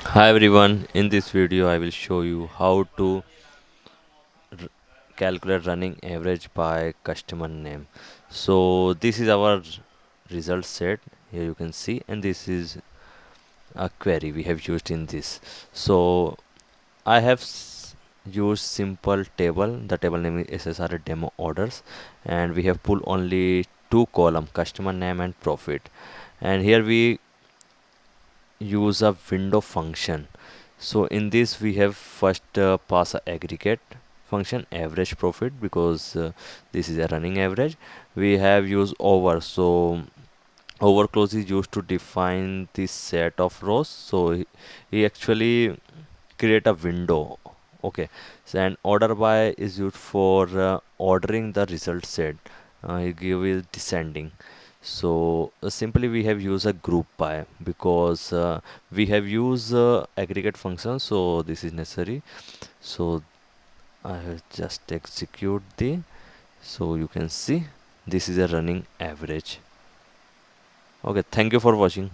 Hi everyone, in this video I will show you how to r- calculate running average by customer name. So this is our result set, here you can see, and this is a query we have used in this. So I have used simple table. The table name is SSR demo orders, and we have pulled only two column, customer name and profit. And here we use a window function. So in this we have first pass a aggregate function average profit, because this is a running average. We have used over, so over clause is used to define this set of rows. So he actually create a window. Okay, so and order by is used for ordering the result set. You give it descending. So simply we have used a group by, because we have used aggregate function, so this is necessary. So I will just execute the, so you can see this is a running average. Okay, thank you for watching.